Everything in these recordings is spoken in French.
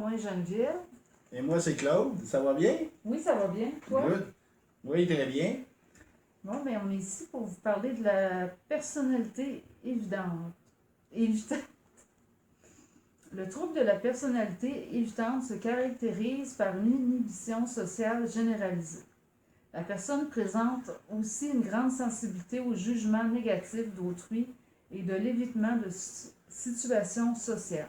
Moi, Geneviève. Et moi, c'est Claude. Ça va bien? Oui, ça va bien. Toi? Good. Oui, très bien. Bon, mais on est ici pour vous parler de la personnalité évitante. Le trouble de la personnalité évitante se caractérise par une inhibition sociale généralisée. La personne présente aussi une grande sensibilité au jugement négatif d'autrui et de l'évitement de situations sociales.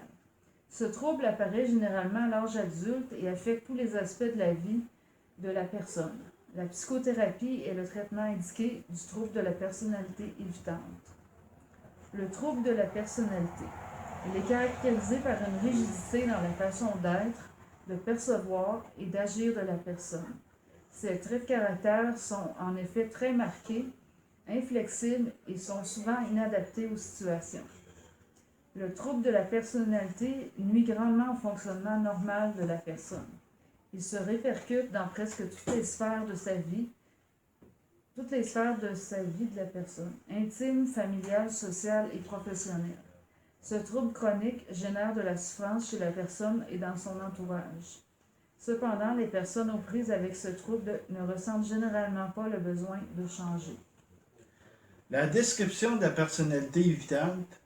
Ce trouble apparaît généralement à l'âge adulte et affecte tous les aspects de la vie de la personne. La psychothérapie est le traitement indiqué du trouble de la personnalité évitante. Le trouble de la personnalité. Il est caractérisé par une rigidité dans la façon d'être, de percevoir et d'agir de la personne. Ces traits de caractère sont en effet très marqués, inflexibles et sont souvent inadaptés aux situations. Le trouble de la personnalité nuit grandement au fonctionnement normal de la personne. Il se répercute dans presque toutes les sphères de sa vie de la personne, intime, familiale, sociale et professionnelle. Ce trouble chronique génère de la souffrance chez la personne et dans son entourage. Cependant, les personnes aux prises avec ce trouble ne ressentent généralement pas le besoin de changer. La description de la personnalité évitante.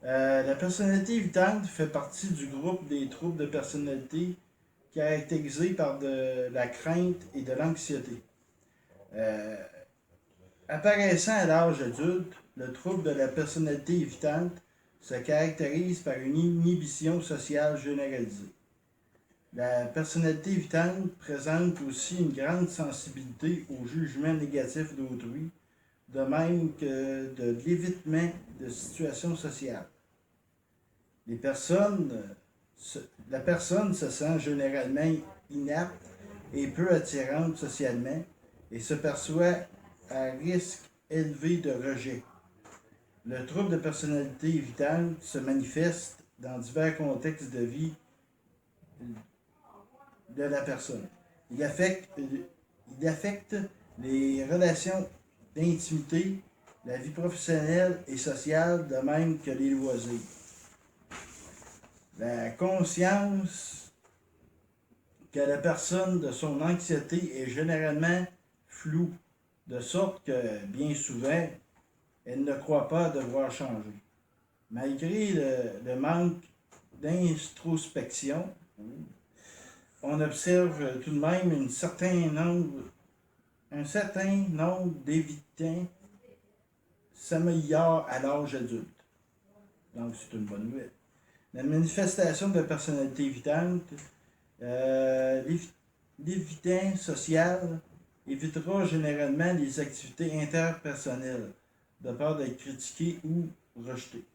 La personnalité évitante fait partie du groupe des troubles de personnalité caractérisés par de la crainte et de l'anxiété. Apparaissant à l'âge adulte, le trouble de la personnalité évitante se caractérise par une inhibition sociale généralisée. La personnalité évitante présente aussi une grande sensibilité au jugement négatif d'autrui, de même que de l'évitement de situations sociales. La personne se sent généralement inapte et peu attirante socialement et se perçoit à risque élevé de rejet. Le trouble de personnalité évitante se manifeste dans divers contextes de vie de la personne. Il affecte les relations d'intimité, la vie professionnelle et sociale, de même que les loisirs. La conscience que la personne de son anxiété est généralement floue, de sorte que, bien souvent, elle ne croit pas devoir changer. Malgré le manque d'introspection, on observe tout de même un certain nombre d'évitants s'améliorent à l'âge adulte. Donc, c'est une bonne nouvelle. La manifestation de la personnalité évitante, l'évitant social évitera généralement les activités interpersonnelles, de peur d'être critiqué ou rejeté.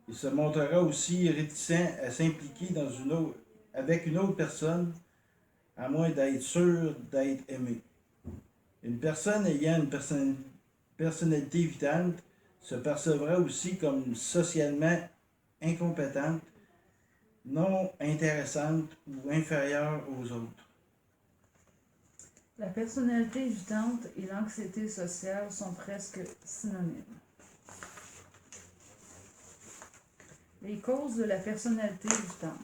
Il se montrera aussi réticent à s'impliquer avec une autre personne, à moins d'être sûr d'être aimé. Une personne ayant une personnalité évitante se percevra aussi comme socialement incompétente, non intéressante ou inférieure aux autres. La personnalité évitante et l'anxiété sociale sont presque synonymes. Les causes de la personnalité évitante.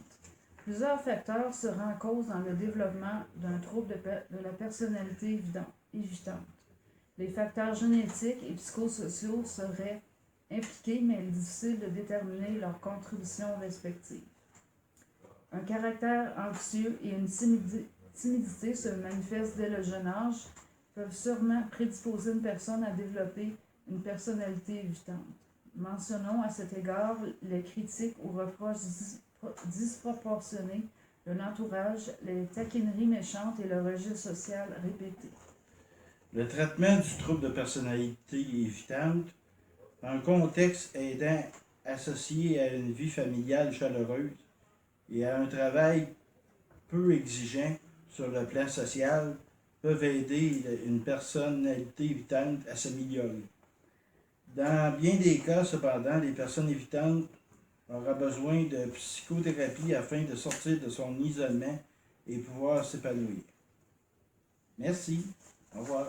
Plusieurs facteurs seraient en cause dans le développement d'un trouble de la personnalité évitante. Les facteurs génétiques et psychosociaux seraient impliqués, mais il est difficile de déterminer leurs contributions respectives. Un caractère anxieux et une timidité se manifestent dès le jeune âge, peuvent sûrement prédisposer une personne à développer une personnalité évitante. Mentionnons à cet égard les critiques ou reproches disproportionnés de l'entourage, les taquineries méchantes et le rejet social répété. Le traitement du trouble de personnalité évitante, un contexte aidant associé à une vie familiale chaleureuse et à un travail peu exigeant sur le plan social, peuvent aider une personnalité évitante à s'améliorer. Dans bien des cas, cependant, les personnes évitantes auront besoin de psychothérapie afin de sortir de son isolement et pouvoir s'épanouir. Merci. Au revoir.